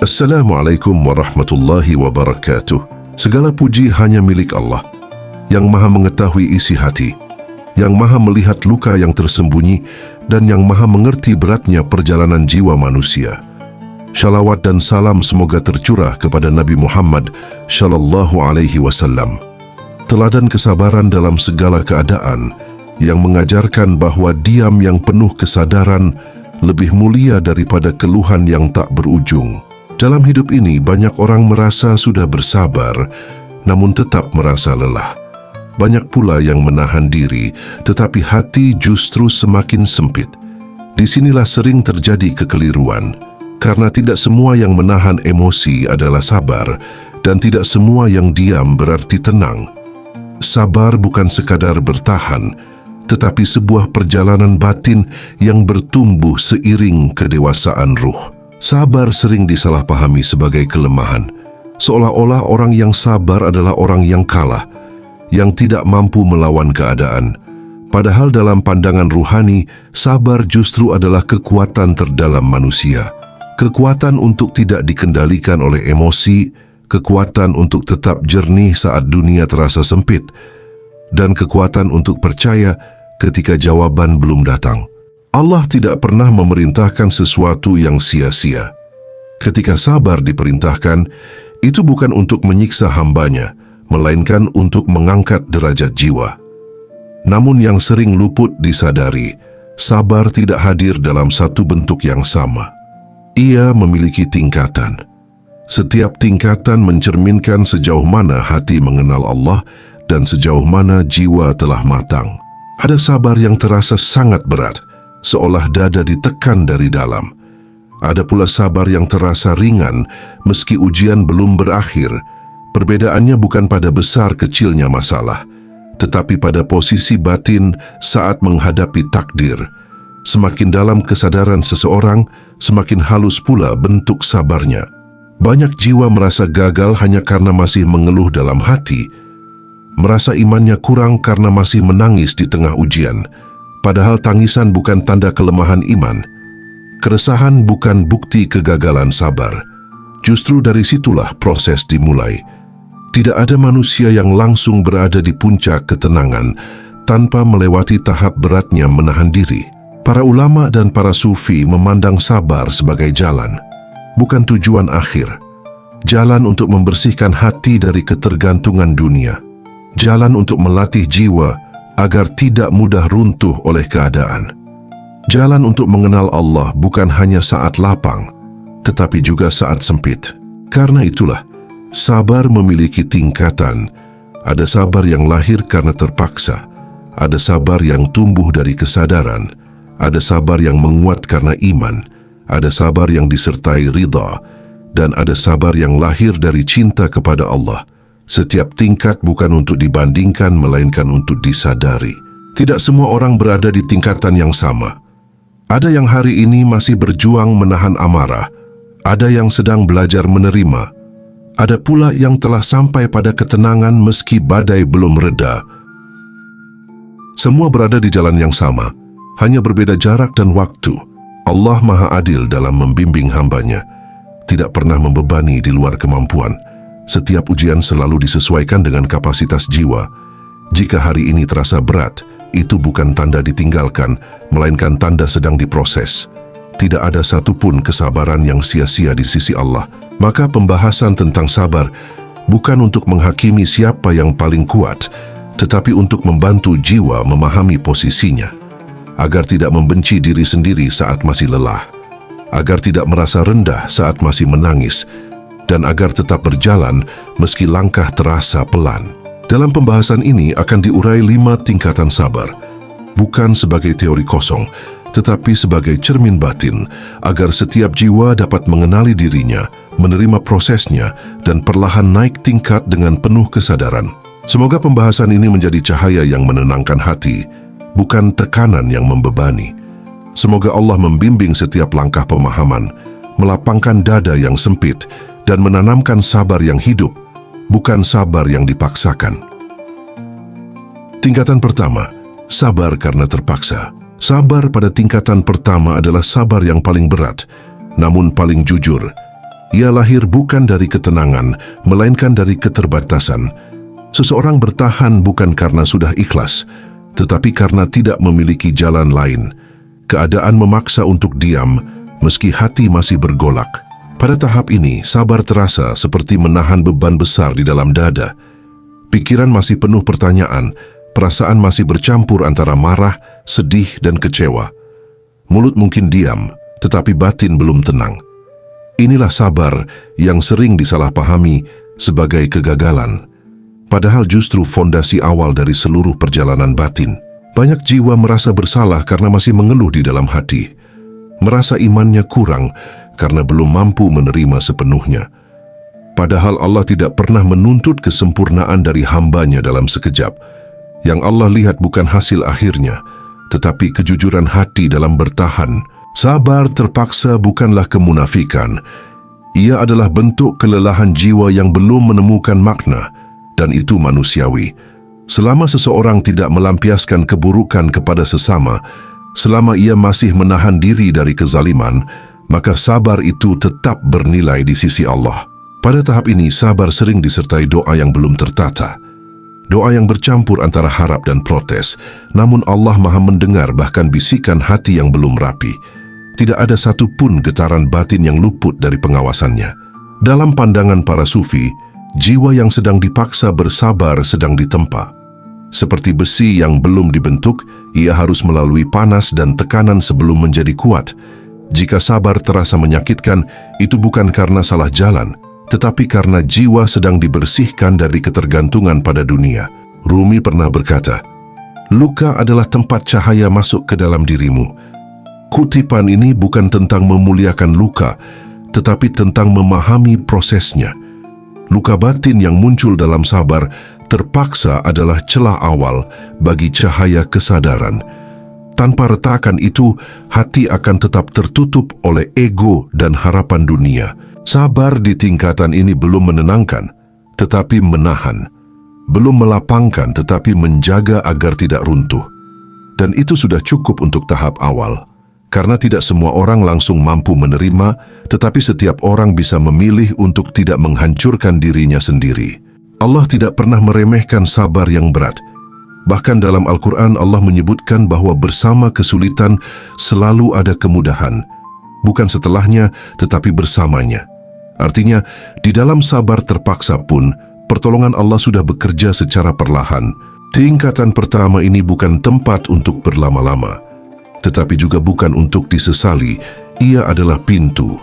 Assalamualaikum warahmatullahi wabarakatuh. Segala puji hanya milik Allah, yang maha mengetahui isi hati, yang maha melihat luka yang tersembunyi, dan yang maha mengerti beratnya perjalanan jiwa manusia. Shalawat dan salam semoga tercurah kepada Nabi Muhammad Shallallahu Alaihi Wasallam, teladan kesabaran dalam segala keadaan, yang mengajarkan bahwa diam yang penuh kesadaran lebih mulia daripada keluhan yang tak berujung. Dalam hidup ini, banyak orang merasa sudah bersabar, namun tetap merasa lelah. Banyak pula yang menahan diri, tetapi hati justru semakin sempit. Disinilah sering terjadi kekeliruan, karena tidak semua yang menahan emosi adalah sabar, dan tidak semua yang diam berarti tenang. Sabar bukan sekadar bertahan, tetapi sebuah perjalanan batin yang bertumbuh seiring kedewasaan ruh. Sabar sering disalahpahami sebagai kelemahan, seolah-olah orang yang sabar adalah orang yang kalah, yang tidak mampu melawan keadaan. Padahal dalam pandangan ruhani, sabar justru adalah kekuatan terdalam manusia. Kekuatan untuk tidak dikendalikan oleh emosi, kekuatan untuk tetap jernih saat dunia terasa sempit, dan kekuatan untuk percaya ketika jawaban belum datang. Allah tidak pernah memerintahkan sesuatu yang sia-sia. Ketika sabar diperintahkan, itu bukan untuk menyiksa hambanya, melainkan untuk mengangkat derajat jiwa. Namun yang sering luput disadari, sabar tidak hadir dalam satu bentuk yang sama. Ia memiliki tingkatan. Setiap tingkatan mencerminkan sejauh mana hati mengenal Allah dan sejauh mana jiwa telah matang. Ada sabar yang terasa sangat berat, seolah dada ditekan dari dalam. Ada pula sabar yang terasa ringan meski ujian belum berakhir. Perbedaannya bukan pada besar kecilnya masalah, tetapi pada posisi batin saat menghadapi takdir. Semakin dalam kesadaran seseorang, semakin halus pula bentuk sabarnya. Banyak jiwa merasa gagal hanya karena masih mengeluh dalam hati, merasa imannya kurang karena masih menangis di tengah ujian. Padahal tangisan bukan tanda kelemahan iman. Keresahan bukan bukti kegagalan sabar. Justru dari situlah proses dimulai. Tidak ada manusia yang langsung berada di puncak ketenangan tanpa melewati tahap beratnya menahan diri. Para ulama dan para sufi memandang sabar sebagai jalan, bukan tujuan akhir. Jalan untuk membersihkan hati dari ketergantungan dunia. Jalan untuk melatih jiwa agar tidak mudah runtuh oleh keadaan. Jalan untuk mengenal Allah bukan hanya saat lapang, tetapi juga saat sempit. Karena itulah, sabar memiliki tingkatan. Ada sabar yang lahir karena terpaksa, ada sabar yang tumbuh dari kesadaran, ada sabar yang menguat karena iman, ada sabar yang disertai ridha, dan ada sabar yang lahir dari cinta kepada Allah. Setiap tingkat bukan untuk dibandingkan, melainkan untuk disadari. Tidak semua orang berada di tingkatan yang sama. Ada yang hari ini masih berjuang menahan amarah, ada yang sedang belajar menerima, ada pula yang telah sampai pada ketenangan meski badai belum reda. Semua berada di jalan yang sama, hanya berbeda jarak dan waktu. Allah Maha Adil dalam membimbing hambanya, tidak pernah membebani di luar kemampuan. Setiap ujian selalu disesuaikan dengan kapasitas jiwa. Jika hari ini terasa berat, itu bukan tanda ditinggalkan, melainkan tanda sedang diproses. Tidak ada satupun kesabaran yang sia-sia di sisi Allah. Maka pembahasan tentang sabar bukan untuk menghakimi siapa yang paling kuat, tetapi untuk membantu jiwa memahami posisinya, agar tidak membenci diri sendiri saat masih lelah, agar tidak merasa rendah saat masih menangis, dan agar tetap berjalan meski langkah terasa pelan. Dalam pembahasan ini akan diurai 5 tingkatan sabar, bukan sebagai teori kosong, tetapi sebagai cermin batin, agar setiap jiwa dapat mengenali dirinya, menerima prosesnya, dan perlahan naik tingkat dengan penuh kesadaran. Semoga pembahasan ini menjadi cahaya yang menenangkan hati, bukan tekanan yang membebani. Semoga Allah membimbing setiap langkah pemahaman, melapangkan dada yang sempit, dan menanamkan sabar yang hidup, bukan sabar yang dipaksakan. Tingkatan pertama, sabar karena terpaksa. Sabar pada tingkatan pertama adalah sabar yang paling berat, namun paling jujur. Ia lahir bukan dari ketenangan, melainkan dari keterbatasan. Seseorang bertahan bukan karena sudah ikhlas, tetapi karena tidak memiliki jalan lain. Keadaan memaksa untuk diam, meski hati masih bergolak. Pada tahap ini, sabar terasa seperti menahan beban besar di dalam dada. Pikiran masih penuh pertanyaan, perasaan masih bercampur antara marah, sedih, dan kecewa. Mulut mungkin diam, tetapi batin belum tenang. Inilah sabar yang sering disalahpahami sebagai kegagalan. Padahal justru fondasi awal dari seluruh perjalanan batin. Banyak jiwa merasa bersalah karena masih mengeluh di dalam hati. Merasa imannya kurang karena belum mampu menerima sepenuhnya. Padahal Allah tidak pernah menuntut kesempurnaan dari hambanya dalam sekejap. Yang Allah lihat bukan hasil akhirnya, tetapi kejujuran hati dalam bertahan. Sabar terpaksa bukanlah kemunafikan. Ia adalah bentuk kelelahan jiwa yang belum menemukan makna, dan itu manusiawi. Selama seseorang tidak melampiaskan keburukan kepada sesama, selama ia masih menahan diri dari kezaliman, maka sabar itu tetap bernilai di sisi Allah. Pada tahap ini, sabar sering disertai doa yang belum tertata. Doa yang bercampur antara harap dan protes, namun Allah Maha mendengar bahkan bisikan hati yang belum rapi. Tidak ada satupun getaran batin yang luput dari pengawasannya. Dalam pandangan para sufi, jiwa yang sedang dipaksa bersabar sedang ditempa. Seperti besi yang belum dibentuk, ia harus melalui panas dan tekanan sebelum menjadi kuat. Jika sabar terasa menyakitkan, itu bukan karena salah jalan, tetapi karena jiwa sedang dibersihkan dari ketergantungan pada dunia. Rumi pernah berkata, "Luka adalah tempat cahaya masuk ke dalam dirimu." Kutipan ini bukan tentang memuliakan luka, tetapi tentang memahami prosesnya. Luka batin yang muncul dalam sabar terpaksa adalah celah awal bagi cahaya kesadaran. Tanpa retakan itu, hati akan tetap tertutup oleh ego dan harapan dunia. Sabar di tingkatan ini belum menenangkan, tetapi menahan. Belum melapangkan, tetapi menjaga agar tidak runtuh. Dan itu sudah cukup untuk tahap awal. Karena tidak semua orang langsung mampu menerima, tetapi setiap orang bisa memilih untuk tidak menghancurkan dirinya sendiri. Allah tidak pernah meremehkan sabar yang berat. Bahkan dalam Al-Quran Allah menyebutkan bahwa bersama kesulitan selalu ada kemudahan. Bukan setelahnya, tetapi bersamanya. Artinya, di dalam sabar terpaksa pun, pertolongan Allah sudah bekerja secara perlahan. Tingkatan pertama ini bukan tempat untuk berlama-lama, tetapi juga bukan untuk disesali. Ia adalah pintu.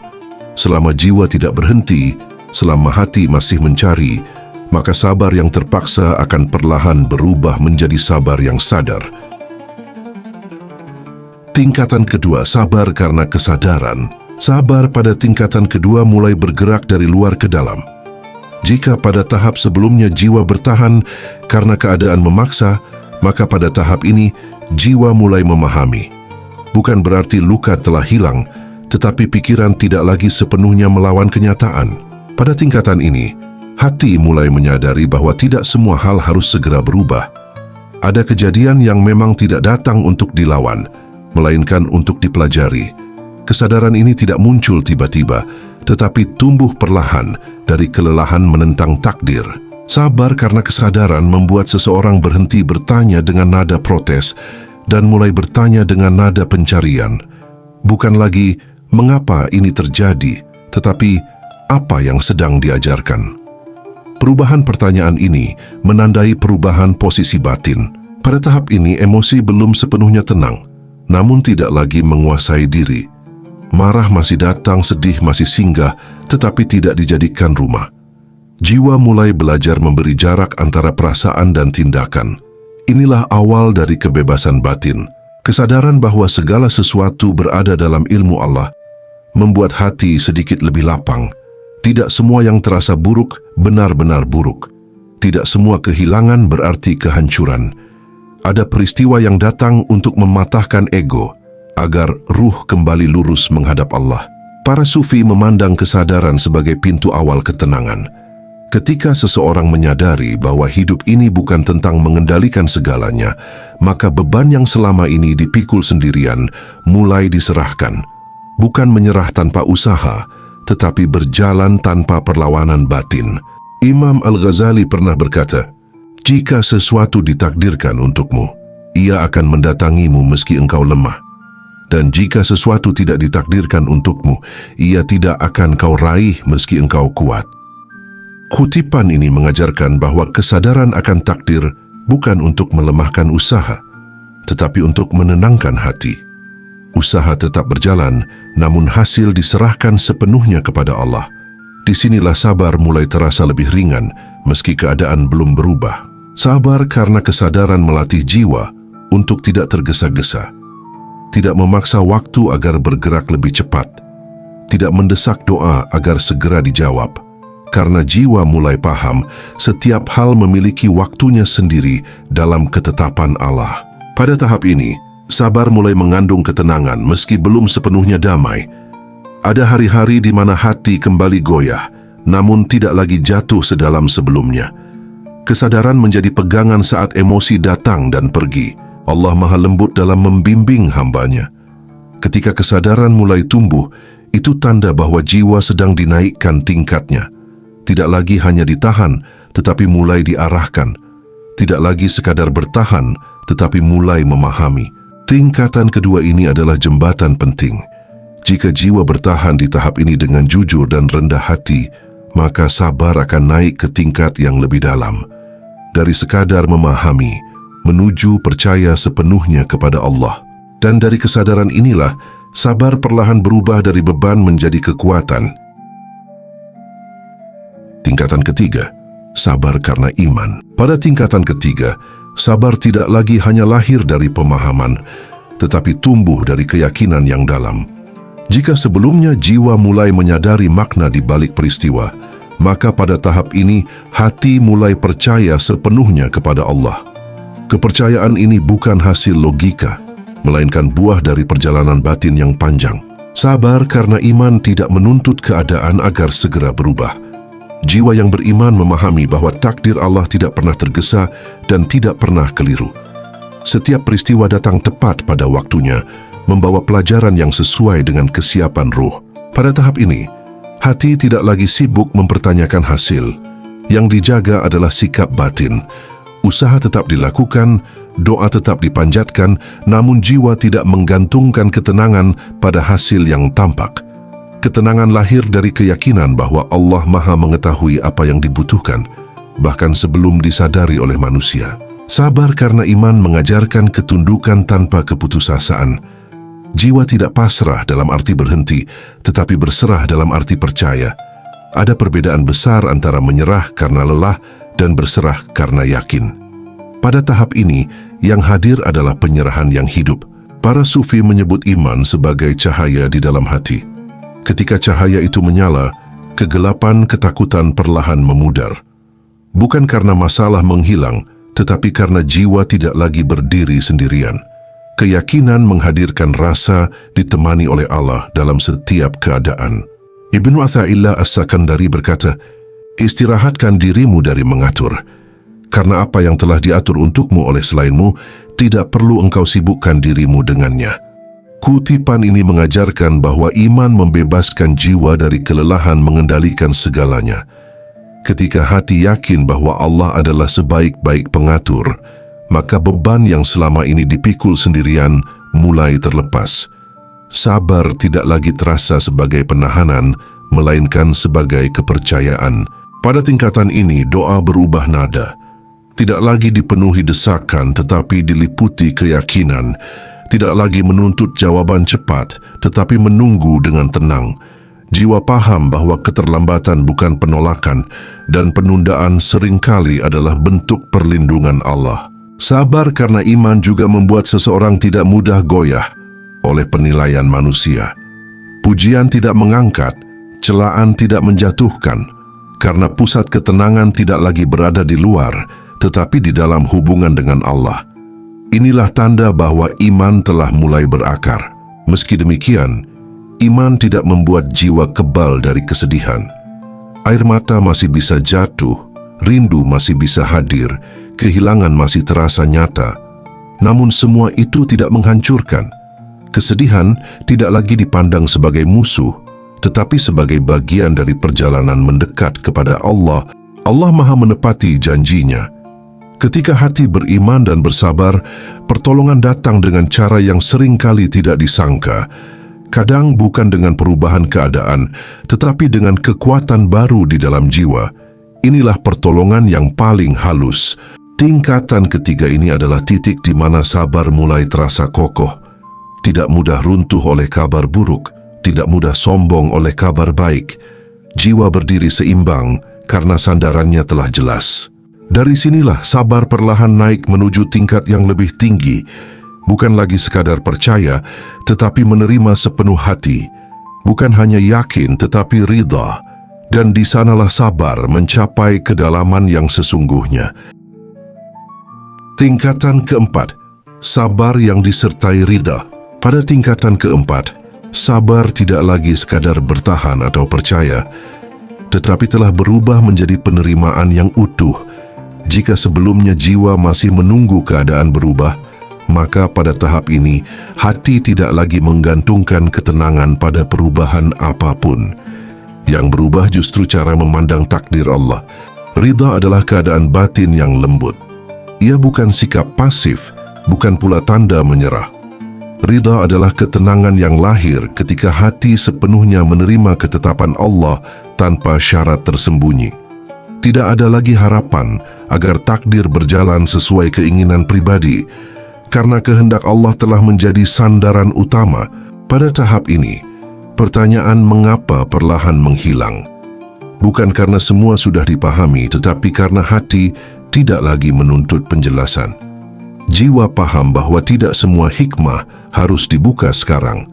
Selama jiwa tidak berhenti, selama hati masih mencari, maka sabar yang terpaksa akan perlahan berubah menjadi sabar yang sadar. Tingkatan kedua, sabar karena kesadaran. Sabar pada tingkatan kedua mulai bergerak dari luar ke dalam. Jika pada tahap sebelumnya jiwa bertahan karena keadaan memaksa, maka pada tahap ini jiwa mulai memahami. Bukan berarti luka telah hilang, tetapi pikiran tidak lagi sepenuhnya melawan kenyataan. Pada tingkatan ini, hati mulai menyadari bahwa tidak semua hal harus segera berubah. Ada kejadian yang memang tidak datang untuk dilawan, melainkan untuk dipelajari. Kesadaran ini tidak muncul tiba-tiba, tetapi tumbuh perlahan dari kelelahan menentang takdir. Sabar karena kesadaran membuat seseorang berhenti bertanya dengan nada protes dan mulai bertanya dengan nada pencarian. Bukan lagi mengapa ini terjadi, tetapi apa yang sedang diajarkan. Perubahan pertanyaan ini menandai perubahan posisi batin. Pada tahap ini emosi belum sepenuhnya tenang, namun tidak lagi menguasai diri. Marah masih datang, sedih masih singgah, tetapi tidak dijadikan rumah. Jiwa mulai belajar memberi jarak antara perasaan dan tindakan. Inilah awal dari kebebasan batin. Kesadaran bahwa segala sesuatu berada dalam ilmu Allah membuat hati sedikit lebih lapang. Tidak semua yang terasa buruk benar-benar buruk. Tidak semua kehilangan berarti kehancuran. Ada peristiwa yang datang untuk mematahkan ego, agar ruh kembali lurus menghadap Allah. Para sufi memandang kesadaran sebagai pintu awal ketenangan. Ketika seseorang menyadari bahwa hidup ini bukan tentang mengendalikan segalanya, maka beban yang selama ini dipikul sendirian mulai diserahkan. Bukan menyerah tanpa usaha, tetapi berjalan tanpa perlawanan batin. Imam Al-Ghazali pernah berkata, "Jika sesuatu ditakdirkan untukmu, ia akan mendatangimu meski engkau lemah. Dan jika sesuatu tidak ditakdirkan untukmu, ia tidak akan kau raih meski engkau kuat." Kutipan ini mengajarkan bahwa kesadaran akan takdir bukan untuk melemahkan usaha, tetapi untuk menenangkan hati. Usaha tetap berjalan, namun hasil diserahkan sepenuhnya kepada Allah. Disinilah sabar mulai terasa lebih ringan, meski keadaan belum berubah. Sabar karena kesadaran melatih jiwa untuk tidak tergesa-gesa, tidak memaksa waktu agar bergerak lebih cepat, tidak mendesak doa agar segera dijawab, karena jiwa mulai paham setiap hal memiliki waktunya sendiri dalam ketetapan Allah. Pada tahap ini, sabar mulai mengandung ketenangan meski belum sepenuhnya damai. Ada hari-hari di mana hati kembali goyah, namun tidak lagi jatuh sedalam sebelumnya. Kesadaran menjadi pegangan saat emosi datang dan pergi. Allah Maha Lembut dalam membimbing hambanya. Ketika kesadaran mulai tumbuh, itu tanda bahwa jiwa sedang dinaikkan tingkatnya. Tidak lagi hanya ditahan, tetapi mulai diarahkan. Tidak lagi sekadar bertahan, tetapi mulai memahami. Tingkatan kedua ini adalah jembatan penting. Jika jiwa bertahan di tahap ini dengan jujur dan rendah hati, maka sabar akan naik ke tingkat yang lebih dalam. Dari sekadar memahami, menuju percaya sepenuhnya kepada Allah. Dan dari kesadaran inilah, sabar perlahan berubah dari beban menjadi kekuatan. Tingkatan ketiga, sabar karena iman. Pada tingkatan ketiga, sabar tidak lagi hanya lahir dari pemahaman, tetapi tumbuh dari keyakinan yang dalam. Jika sebelumnya jiwa mulai menyadari makna di balik peristiwa, maka pada tahap ini hati mulai percaya sepenuhnya kepada Allah. Kepercayaan ini bukan hasil logika, melainkan buah dari perjalanan batin yang panjang. Sabar karena iman tidak menuntut keadaan agar segera berubah. Jiwa yang beriman memahami bahwa takdir Allah tidak pernah tergesa dan tidak pernah keliru. Setiap peristiwa datang tepat pada waktunya, membawa pelajaran yang sesuai dengan kesiapan ruh. Pada tahap ini, hati tidak lagi sibuk mempertanyakan hasil. Yang dijaga adalah sikap batin. Usaha tetap dilakukan, doa tetap dipanjatkan, namun jiwa tidak menggantungkan ketenangan pada hasil yang tampak. Ketenangan lahir dari keyakinan bahwa Allah Maha mengetahui apa yang dibutuhkan, bahkan sebelum disadari oleh manusia. Sabar karena iman mengajarkan ketundukan tanpa keputusasaan. Jiwa tidak pasrah dalam arti berhenti, tetapi berserah dalam arti percaya. Ada perbedaan besar antara menyerah karena lelah dan berserah karena yakin. Pada tahap ini, yang hadir adalah penyerahan yang hidup. Para sufi menyebut iman sebagai cahaya di dalam hati. Ketika cahaya itu menyala, kegelapan ketakutan perlahan memudar. Bukan karena masalah menghilang, tetapi karena jiwa tidak lagi berdiri sendirian. Keyakinan menghadirkan rasa ditemani oleh Allah dalam setiap keadaan. Ibnu Athaillah As-Sakandari berkata, "Istirahatkan dirimu dari mengatur, karena apa yang telah diatur untukmu oleh selainmu, tidak perlu engkau sibukkan dirimu dengannya." Kutipan ini mengajarkan bahwa iman membebaskan jiwa dari kelelahan mengendalikan segalanya. Ketika hati yakin bahwa Allah adalah sebaik-baik pengatur, maka beban yang selama ini dipikul sendirian mulai terlepas. Sabar tidak lagi terasa sebagai penahanan, melainkan sebagai kepercayaan. Pada tingkatan ini, doa berubah nada. Tidak lagi dipenuhi desakan, tetapi diliputi keyakinan. Tidak lagi menuntut jawaban cepat, tetapi menunggu dengan tenang. Jiwa paham bahwa keterlambatan bukan penolakan, dan penundaan seringkali adalah bentuk perlindungan Allah. Sabar karena iman juga membuat seseorang tidak mudah goyah oleh penilaian manusia. Pujian tidak mengangkat, celaan tidak menjatuhkan, karena pusat ketenangan tidak lagi berada di luar, tetapi di dalam hubungan dengan Allah. Inilah tanda bahwa iman telah mulai berakar. Meski demikian, iman tidak membuat jiwa kebal dari kesedihan. Air mata masih bisa jatuh, rindu masih bisa hadir, kehilangan masih terasa nyata. Namun semua itu tidak menghancurkan. Kesedihan tidak lagi dipandang sebagai musuh, tetapi sebagai bagian dari perjalanan mendekat kepada Allah. Allah Maha menepati janjinya. Ketika hati beriman dan bersabar, pertolongan datang dengan cara yang seringkali tidak disangka. Kadang bukan dengan perubahan keadaan, tetapi dengan kekuatan baru di dalam jiwa. Inilah pertolongan yang paling halus. Tingkatan ketiga ini adalah titik di mana sabar mulai terasa kokoh. Tidak mudah runtuh oleh kabar buruk, tidak mudah sombong oleh kabar baik. Jiwa berdiri seimbang karena sandarannya telah jelas. Dari sinilah sabar perlahan naik menuju tingkat yang lebih tinggi. Bukan lagi sekadar percaya, tetapi menerima sepenuh hati. Bukan hanya yakin, tetapi ridha. Dan di sanalah sabar mencapai kedalaman yang sesungguhnya. Tingkatan keempat, sabar yang disertai ridha. Pada tingkatan keempat, sabar tidak lagi sekadar bertahan atau percaya, tetapi telah berubah menjadi penerimaan yang utuh. Jika sebelumnya jiwa masih menunggu keadaan berubah, maka pada tahap ini hati tidak lagi menggantungkan ketenangan pada perubahan apapun. Yang berubah justru cara memandang takdir Allah. Ridha adalah keadaan batin yang lembut. Ia bukan sikap pasif, bukan pula tanda menyerah. Ridha adalah ketenangan yang lahir ketika hati sepenuhnya menerima ketetapan Allah tanpa syarat tersembunyi. Tidak ada lagi harapan agar takdir berjalan sesuai keinginan pribadi, karena kehendak Allah telah menjadi sandaran utama. Pada tahap ini, pertanyaan mengapa perlahan menghilang. Bukan karena semua sudah dipahami, tetapi karena hati tidak lagi menuntut penjelasan. Jiwa paham bahwa tidak semua hikmah harus dibuka sekarang,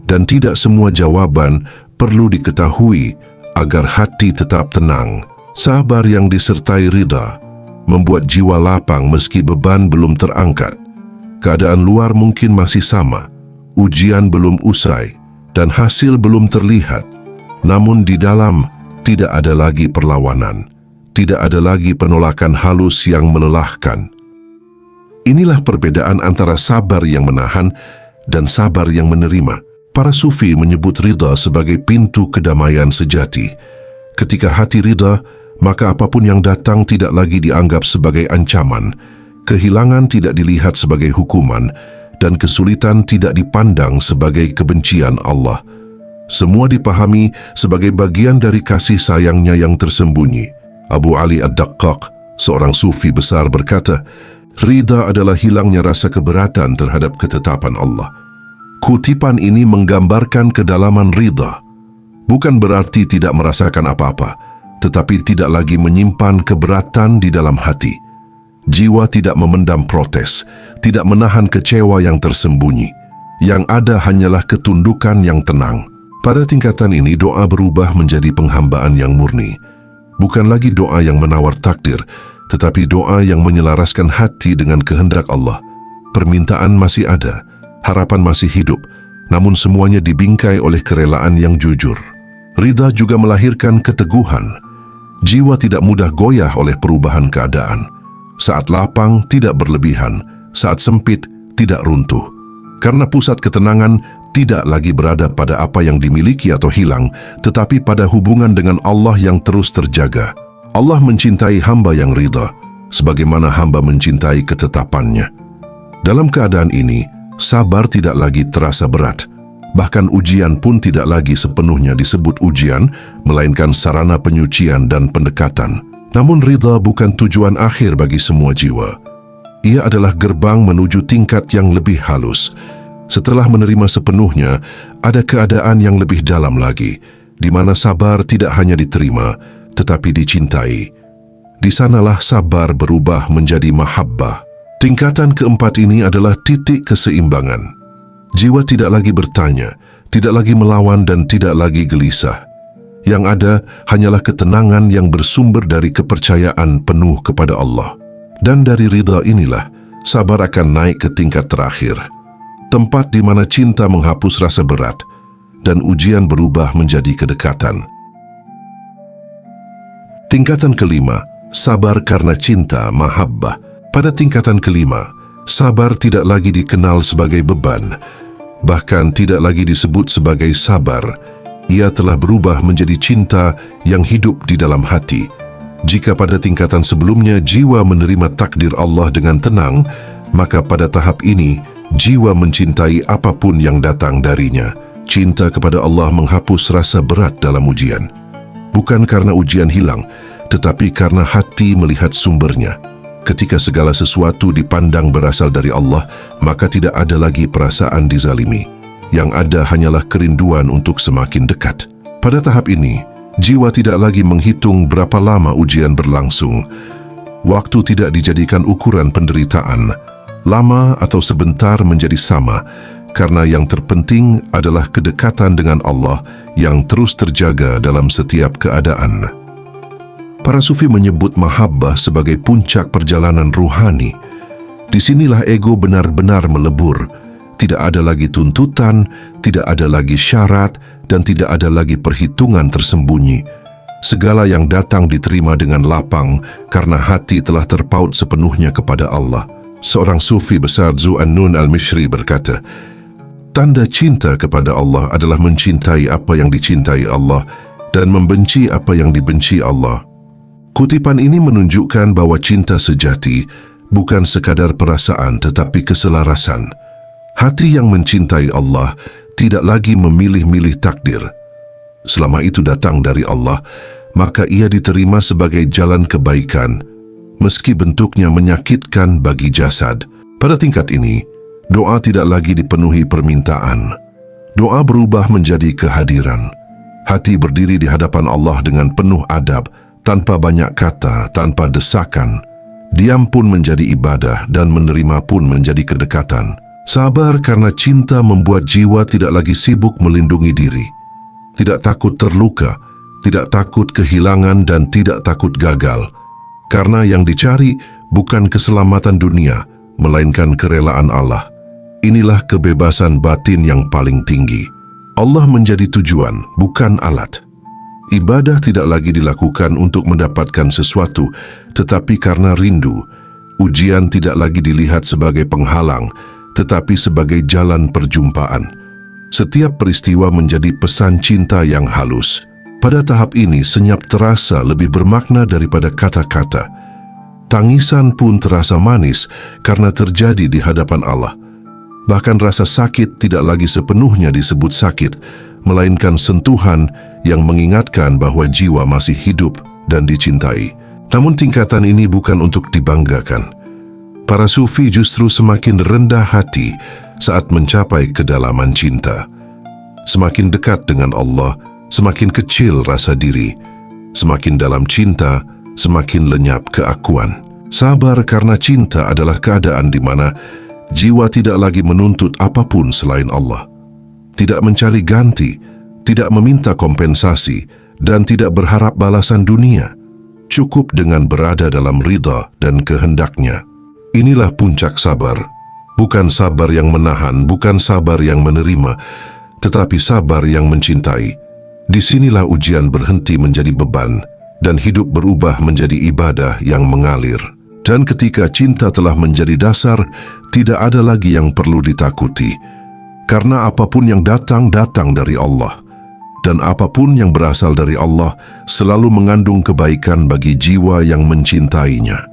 dan tidak semua jawaban perlu diketahui agar hati tetap tenang. Sabar yang disertai ridha membuat jiwa lapang meski beban belum terangkat. Keadaan luar mungkin masih sama, ujian belum usai, dan hasil belum terlihat. Namun di dalam tidak ada lagi perlawanan, tidak ada lagi penolakan halus yang melelahkan. Inilah perbedaan antara sabar yang menahan dan sabar yang menerima. Para sufi menyebut ridha sebagai pintu kedamaian sejati. Ketika hati ridha, maka apapun yang datang tidak lagi dianggap sebagai ancaman, kehilangan tidak dilihat sebagai hukuman, dan kesulitan tidak dipandang sebagai kebencian Allah. Semua dipahami sebagai bagian dari kasih sayangnya yang tersembunyi. Abu Ali Ad-Daqqaq, seorang sufi besar, berkata, ridha adalah hilangnya rasa keberatan terhadap ketetapan Allah. Kutipan ini menggambarkan kedalaman ridha. Bukan berarti tidak merasakan apa-apa, tetapi tidak lagi menyimpan keberatan di dalam hati. Jiwa tidak memendam protes, tidak menahan kecewa yang tersembunyi. Yang ada hanyalah ketundukan yang tenang. Pada tingkatan ini, doa berubah menjadi penghambaan yang murni. Bukan lagi doa yang menawar takdir, tetapi doa yang menyelaraskan hati dengan kehendak Allah. Permintaan masih ada, harapan masih hidup, namun semuanya dibingkai oleh kerelaan yang jujur. Ridha juga melahirkan keteguhan. Jiwa tidak mudah goyah oleh perubahan keadaan. Saat lapang, tidak berlebihan. Saat sempit, tidak runtuh. Karena pusat ketenangan tidak lagi berada pada apa yang dimiliki atau hilang, tetapi pada hubungan dengan Allah yang terus terjaga. Allah mencintai hamba yang ridha, sebagaimana hamba mencintai ketetapannya. Dalam keadaan ini, sabar tidak lagi terasa berat. Bahkan ujian pun tidak lagi sepenuhnya disebut ujian, melainkan sarana penyucian dan pendekatan. Namun ridha bukan tujuan akhir bagi semua jiwa. Ia adalah gerbang menuju tingkat yang lebih halus. Setelah menerima sepenuhnya, ada keadaan yang lebih dalam lagi, di mana sabar tidak hanya diterima, tetapi dicintai. Di sanalah sabar berubah menjadi mahabbah. Tingkatan keempat ini adalah titik keseimbangan. Jiwa tidak lagi bertanya, tidak lagi melawan, dan tidak lagi gelisah. Yang ada hanyalah ketenangan yang bersumber dari kepercayaan penuh kepada Allah. Dan dari ridha inilah, sabar akan naik ke tingkat terakhir. Tempat di mana cinta menghapus rasa berat, dan ujian berubah menjadi kedekatan. Tingkatan kelima, sabar karena cinta, mahabbah. Pada tingkatan kelima, sabar tidak lagi dikenal sebagai beban, bahkan tidak lagi disebut sebagai sabar. ia telah berubah menjadi cinta yang hidup di dalam hati. Jika pada tingkatan sebelumnya jiwa menerima takdir Allah dengan tenang, maka pada tahap ini jiwa mencintai apapun yang datang darinya. Cinta kepada Allah menghapus rasa berat dalam ujian. Bukan karena ujian hilang, tetapi karena hati melihat sumbernya. Ketika segala sesuatu dipandang berasal dari Allah, maka tidak ada lagi perasaan dizalimi. Yang ada hanyalah kerinduan untuk semakin dekat. Pada tahap ini, jiwa tidak lagi menghitung berapa lama ujian berlangsung. Waktu tidak dijadikan ukuran penderitaan. Lama atau sebentar menjadi sama, karena yang terpenting adalah kedekatan dengan Allah yang terus terjaga dalam setiap keadaan. Para sufi menyebut mahabbah sebagai puncak perjalanan ruhani. Disinilah ego benar-benar melebur. Tidak ada lagi tuntutan, tidak ada lagi syarat, dan tidak ada lagi perhitungan tersembunyi. Segala yang datang diterima dengan lapang karena hati telah terpaut sepenuhnya kepada Allah. Seorang sufi besar Zu An-Nun Al-Mishri berkata, tanda cinta kepada Allah adalah mencintai apa yang dicintai Allah dan membenci apa yang dibenci Allah. Kutipan ini menunjukkan bahwa cinta sejati bukan sekadar perasaan tetapi keselarasan. Hati yang mencintai Allah tidak lagi memilih-milih takdir. Selama itu datang dari Allah, maka ia diterima sebagai jalan kebaikan, meski bentuknya menyakitkan bagi jasad. Pada tingkat ini, doa tidak lagi dipenuhi permintaan. Doa berubah menjadi kehadiran. Hati berdiri di hadapan Allah dengan penuh adab, tanpa banyak kata, tanpa desakan. Diam pun menjadi ibadah dan menerima pun menjadi kedekatan. Sabar karena cinta membuat jiwa tidak lagi sibuk melindungi diri. Tidak takut terluka, tidak takut kehilangan dan tidak takut gagal. Karena yang dicari bukan keselamatan dunia, melainkan kerelaan Allah. Inilah kebebasan batin yang paling tinggi. Allah menjadi tujuan, bukan alat. Ibadah tidak lagi dilakukan untuk mendapatkan sesuatu, tetapi karena rindu. Ujian tidak lagi dilihat sebagai penghalang, tetapi sebagai jalan perjumpaan. Setiap peristiwa menjadi pesan cinta yang halus. Pada tahap ini, senyap terasa lebih bermakna daripada kata-kata. Tangisan pun terasa manis karena terjadi di hadapan Allah. Bahkan rasa sakit tidak lagi sepenuhnya disebut sakit, melainkan sentuhan yang mengingatkan bahwa jiwa masih hidup dan dicintai. Namun tingkatan ini bukan untuk dibanggakan. Para sufi justru semakin rendah hati saat mencapai kedalaman cinta. Semakin dekat dengan Allah, semakin kecil rasa diri. Semakin dalam cinta, semakin lenyap keakuan. Sabar karena cinta adalah keadaan di mana jiwa tidak lagi menuntut apapun selain Allah. Tidak mencari ganti, tidak meminta kompensasi, dan tidak berharap balasan dunia. Cukup dengan berada dalam ridha dan kehendaknya. Inilah puncak sabar. Bukan sabar yang menahan, bukan sabar yang menerima, tetapi sabar yang mencintai. Disinilah ujian berhenti menjadi beban, dan hidup berubah menjadi ibadah yang mengalir. Dan ketika cinta telah menjadi dasar, tidak ada lagi yang perlu ditakuti. Karena apapun yang datang dari Allah. Dan apapun yang berasal dari Allah selalu mengandung kebaikan bagi jiwa yang mencintainya.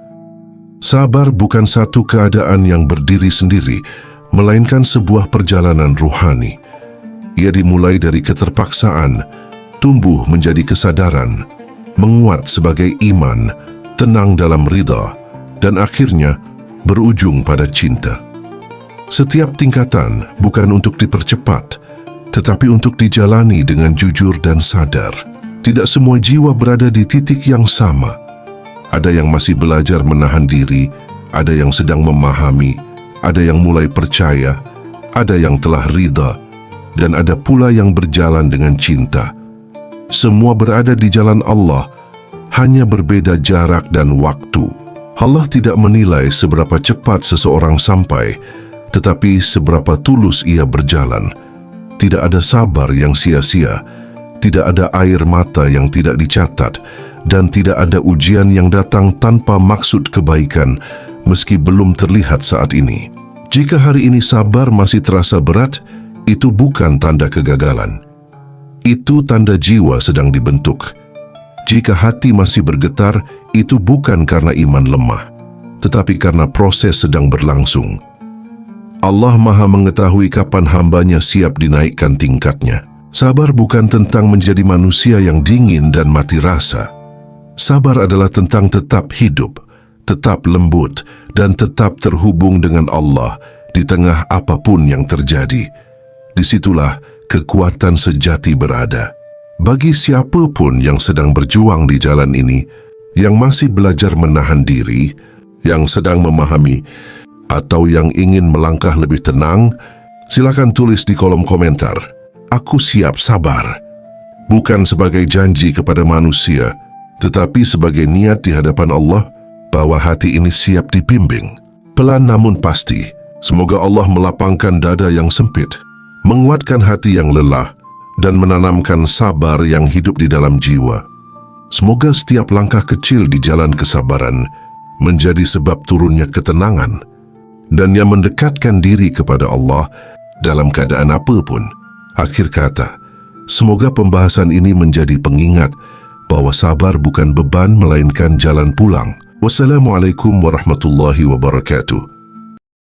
Sabar bukan satu keadaan yang berdiri sendiri, melainkan sebuah perjalanan ruhani. Ia dimulai dari keterpaksaan, tumbuh menjadi kesadaran, menguat sebagai iman, tenang dalam ridha, dan akhirnya berujung pada cinta. Setiap tingkatan bukan untuk dipercepat, tetapi untuk dijalani dengan jujur dan sadar. Tidak semua jiwa berada di titik yang sama. Ada yang masih belajar menahan diri, ada yang sedang memahami, ada yang mulai percaya, ada yang telah ridha, dan ada pula yang berjalan dengan cinta. Semua berada di jalan Allah, hanya berbeda jarak dan waktu. Allah tidak menilai seberapa cepat seseorang sampai, tetapi seberapa tulus ia berjalan. Tidak ada sabar yang sia-sia, tidak ada air mata yang tidak dicatat, dan tidak ada ujian yang datang tanpa maksud kebaikan, meski belum terlihat saat ini. Jika hari ini sabar masih terasa berat, itu bukan tanda kegagalan. itu tanda jiwa sedang dibentuk. Jika hati masih bergetar, itu bukan karena iman lemah, tetapi karena proses sedang berlangsung. Allah Maha mengetahui kapan hambanya siap dinaikkan tingkatnya. Sabar bukan tentang menjadi manusia yang dingin dan mati rasa. Sabar adalah tentang tetap hidup, tetap lembut, dan tetap terhubung dengan Allah di tengah apapun yang terjadi. Disitulah kekuatan sejati berada. Bagi siapapun yang sedang berjuang di jalan ini, yang masih belajar menahan diri, yang sedang memahami, atau yang ingin melangkah lebih tenang, silakan tulis di kolom komentar, "Aku siap sabar." Bukan sebagai janji kepada manusia, tetapi sebagai niat di hadapan Allah bahwa hati ini siap dibimbing. Pelan namun pasti, semoga Allah melapangkan dada yang sempit, menguatkan hati yang lelah, dan menanamkan sabar yang hidup di dalam jiwa. Semoga setiap langkah kecil di jalan kesabaran menjadi sebab turunnya ketenangan dan yang mendekatkan diri kepada Allah dalam keadaan apapun. Akhir kata, semoga pembahasan ini menjadi pengingat bahwa sabar bukan beban melainkan jalan pulang. Wassalamualaikum warahmatullahi wabarakatuh.